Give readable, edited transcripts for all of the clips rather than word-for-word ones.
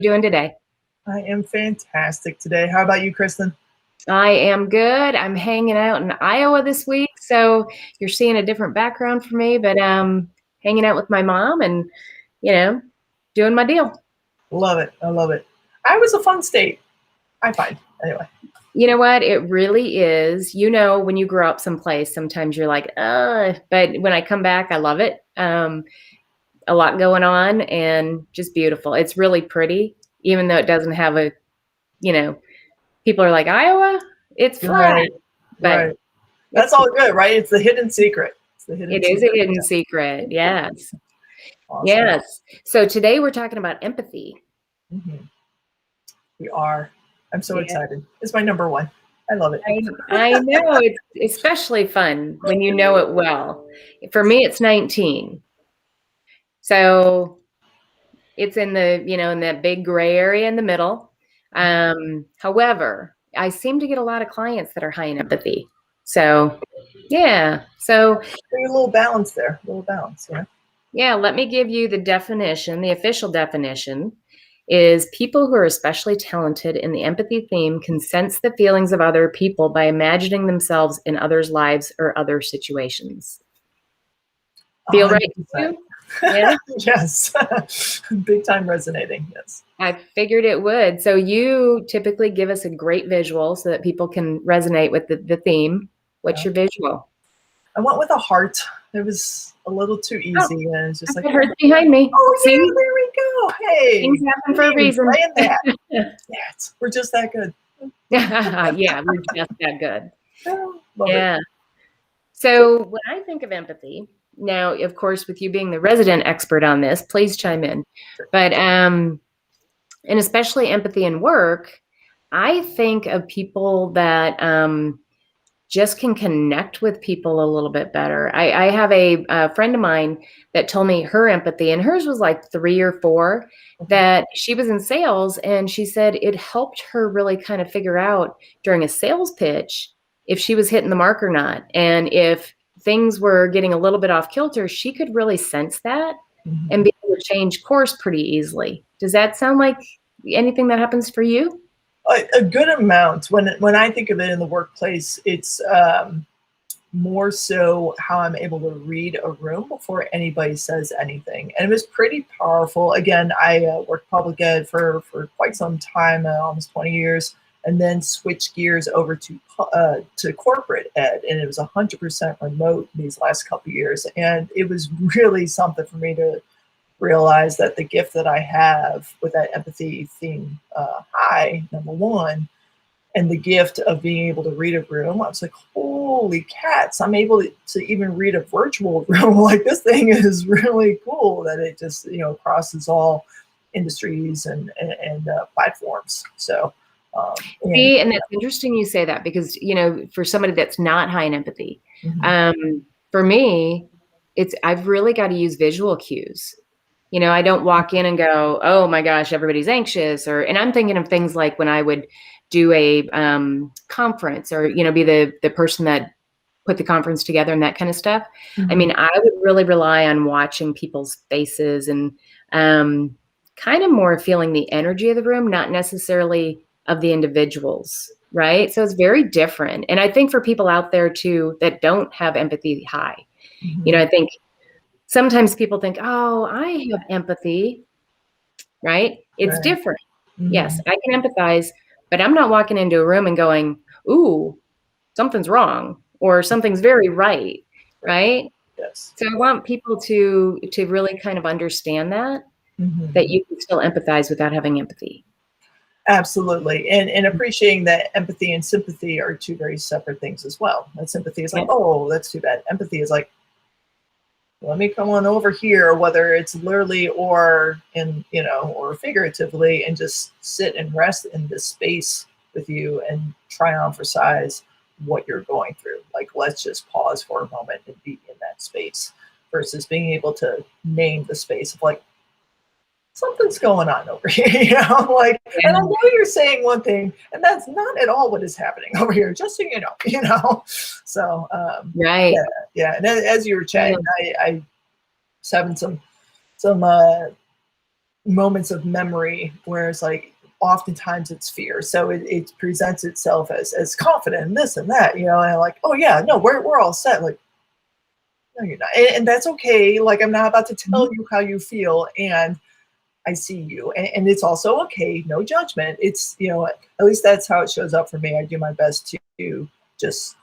you doing today? I am fantastic today. How about you, Kristin? I am good. I'm hanging out in Iowa this week, so you're seeing a different background for me, but hanging out with my mom and, you know, doing my deal. Love it. I love it. Iowa's a fun state, I find. Anyway. You know what? It really is. You know, when you grow up someplace, sometimes you're like, but when I come back, I love it. A lot going on and just beautiful. It's really pretty, even though it doesn't have a, people are like, Iowa, it's flat. Right. But Right. That's all good, right? It's the hidden secret. It's the hidden it is secret. a hidden secret. Yes. Awesome. Yes. So today we're talking about empathy. Mm-hmm. We are. I'm so excited. It's my number one. I love it. I know. It's especially fun when you know it well. For me, it's 19. So it's in the, in that big gray area in the middle. However, I seem to get a lot of clients that are high in empathy. So, yeah. So there's a little balance there. A little balance, yeah. Yeah, let me give you the definition. The official definition is people who are especially talented in the empathy theme can sense the feelings of other people by imagining themselves in others' lives or other situations. Feel 100%. right to you? Yeah. Yes. Big time resonating. Yes. I figured it would. So you typically give us a great visual so that people can resonate with the theme. What's your visual? I went with a heart. It was a little too easy. And it's just like, it hurts behind me. Oh, see? Yeah, there we go. Hey. Things happen for a reason. That. Yes, we're just that good. Yeah, we're just that good. Yeah. So when I think of empathy, now, of course, with you being the resident expert on this, please chime in. But, and especially empathy in work, I think of people that just can connect with people a little bit better. I have a friend of mine that told me her empathy, and hers was like 3 or 4, that she was in sales, and she said it helped her really kind of figure out during a sales pitch if she was hitting the mark or not. And if things were getting a little bit off kilter, she could really sense that and be able to change course pretty easily. Does that sound like anything that happens for you? A good amount. When I think of it in the workplace, it's more so how I'm able to read a room before anybody says anything. And it was pretty powerful. Again, I worked public ed for quite some time, almost 20 years, and then switched gears over to corporate ed. And it was 100% remote these last couple of years. And it was really something for me to realize that the gift that I have with that empathy theme high, number one, and the gift of being able to read a room, I was like, holy cats, I'm able to even read a virtual room. Like, this thing is really cool that it just, crosses all industries and platforms. So, see, and that's interesting you say that, because, for somebody that's not high in empathy, for me, I've really got to use visual cues. I don't walk in and go, oh my gosh, everybody's anxious. And I'm thinking of things like when I would do a conference, or, be the person that put the conference together and that kind of stuff. I mean, I would really rely on watching people's faces and kind of more feeling the energy of the room, not necessarily of the individuals. Right. So it's very different. And I think for people out there too, that don't have empathy high, I think sometimes people think, oh, I have empathy, right? It's different. Yes, I can empathize, but I'm not walking into a room and going, ooh, something's wrong, or something's very right, right? Yes. So I want people to really kind of understand that you can still empathize without having empathy. Absolutely. And appreciating that empathy and sympathy are two very separate things as well. And sympathy is like, oh, that's too bad. Empathy is like, let me come on over here, whether it's literally or or figuratively, and just sit and rest in this space with you and try on for size what you're going through. Like, let's just pause for a moment and be in that space, versus being able to name the space of like, something's going on over here, and I know you're saying one thing, and that's not at all what is happening over here, just so you know. So, right. Yeah. And as you were chatting, I was having some moments of memory, whereas like oftentimes it's fear. So it presents itself as confident and this and that, and I'm like, oh yeah, no, we're all set. Like, no, you're not. And that's okay. Like, I'm not about to tell you how you feel. And I see you. And it's also okay. No judgment. It's, at least that's how it shows up for me. I do my best to just,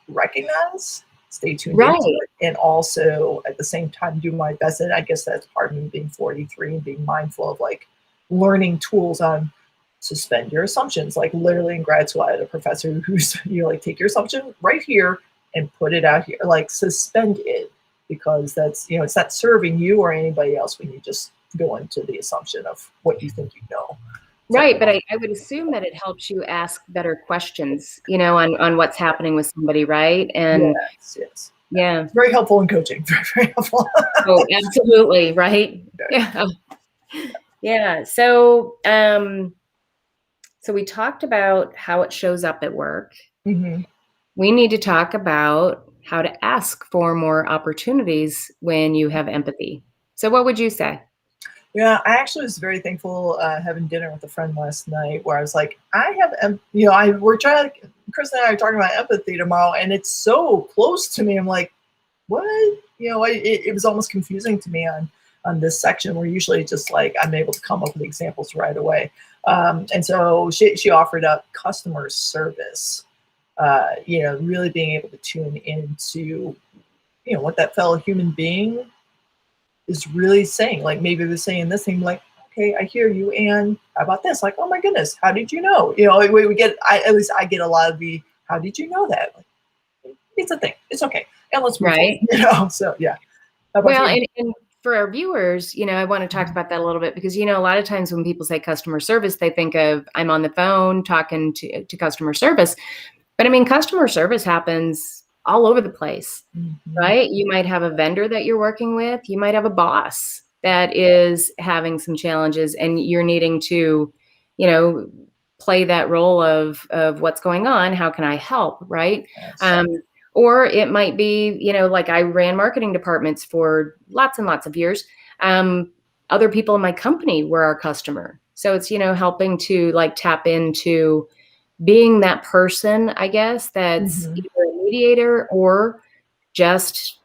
recognize, stay tuned into Right. it, and also at the same time do my best. And I guess that's part of me being 43 and being mindful of like learning tools on suspend your assumptions. Like literally in grad school, I had a professor who's, like take your assumption right here and put it out here, like suspend it, because that's, it's not serving you or anybody else when you just go into the assumption of what you think you know. Right, but I would assume that it helps you ask better questions, on what's happening with somebody, right? And Yes. yeah. It's very helpful in coaching. Very, very helpful. Oh, absolutely, right? Yeah. Yeah. So we talked about how it shows up at work. Mm-hmm. We need to talk about how to ask for more opportunities when you have empathy. So what would you say? Yeah, I actually was very thankful having dinner with a friend last night where I was like, we're trying to, Chris and I are talking about empathy tomorrow, and it's so close to me. I'm like, what? It was almost confusing to me on this section where usually just like I'm able to come up with examples right away. And so she offered up customer service, really being able to tune into, what that fellow human being is really saying. Like maybe they're saying this thing, like, okay, I hear you, and how about this? Like, oh my goodness, how did you know? We get, at least I get a lot of the, how did you know that? Like, it's a thing. It's okay. And let's move Right. on. So yeah. How about Well, you? and for our viewers, I want to talk about that a little bit because, a lot of times when people say customer service, they think of I'm on the phone talking to customer service. But I mean, customer service happens all over the place, right? You might have a vendor that you're working with. You might have a boss that is having some challenges and you're needing to, play that role of what's going on. How can I help? Right. Yes. Or it might be, like I ran marketing departments for lots and lots of years. Other people in my company were our customer. So it's, helping to like tap into being that person, I guess, that's either a mediator or just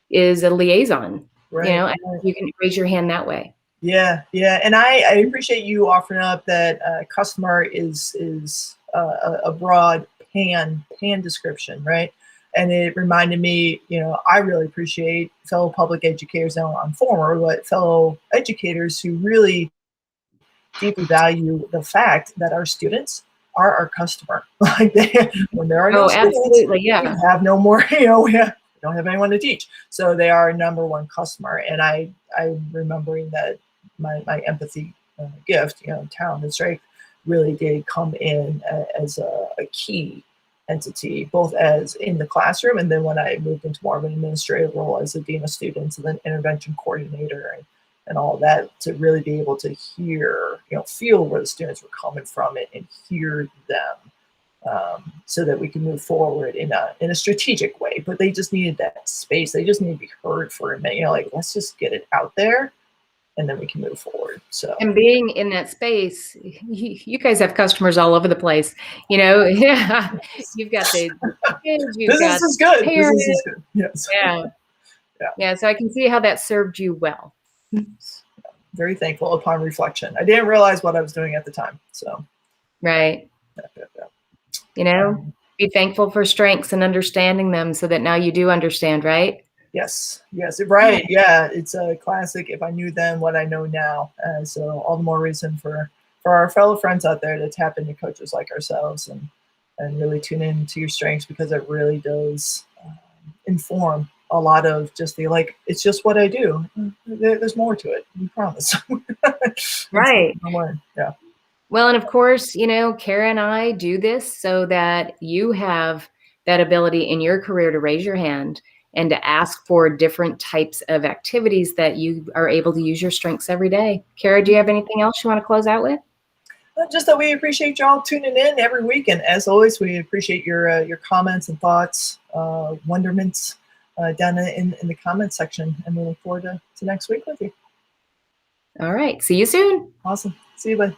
is a liaison, Right. and you can raise your hand that way. Yeah. And I appreciate you offering up that customer is a broad pan description, right? And it reminded me, I really appreciate fellow public educators now on former, but fellow educators who really deeply value the fact that our students are our customer. Like when there are no Oh, students, absolutely. Yeah. we have no more, we don't have anyone to teach. So they are our number one customer. And I'm remembering that my empathy gift, talent and strength really did come in as a key entity, both as in the classroom and then when I moved into more of an administrative role as a dean of students and then intervention coordinator and all that, to really be able to hear, feel where the students were coming from it and hear them, so that we can move forward in a strategic way. But they just needed that space. They just need to be heard for a minute. Like let's just get it out there, and then we can move forward. So And being in that space, you guys have customers all over the place. Yeah, you've got the kids, you've business got is good. parents. Business is good. Yes. Yeah. Yeah. So I can see how that served you well. Very thankful upon reflection. I didn't realize what I was doing at the time. So right. Be thankful for strengths and understanding them so that now you do understand, right? Yes, right. Yeah, it's a classic. If I knew then what I know now, so all the more reason for our fellow friends out there to tap into coaches like ourselves and really tune into your strengths, because it really does inform a lot of just the like. It's just what I do. There's more to it. We promise. Right. Yeah. Well, and of course, Kara and I do this so that you have that ability in your career to raise your hand and to ask for different types of activities that you are able to use your strengths every day. Kara, do you have anything else you want to close out with? Just that we appreciate y'all tuning in every week, and as always, we appreciate your comments and thoughts, wonderments down in the comment section, and we look forward to next week with you. All right. See you soon. Awesome. See you, bye.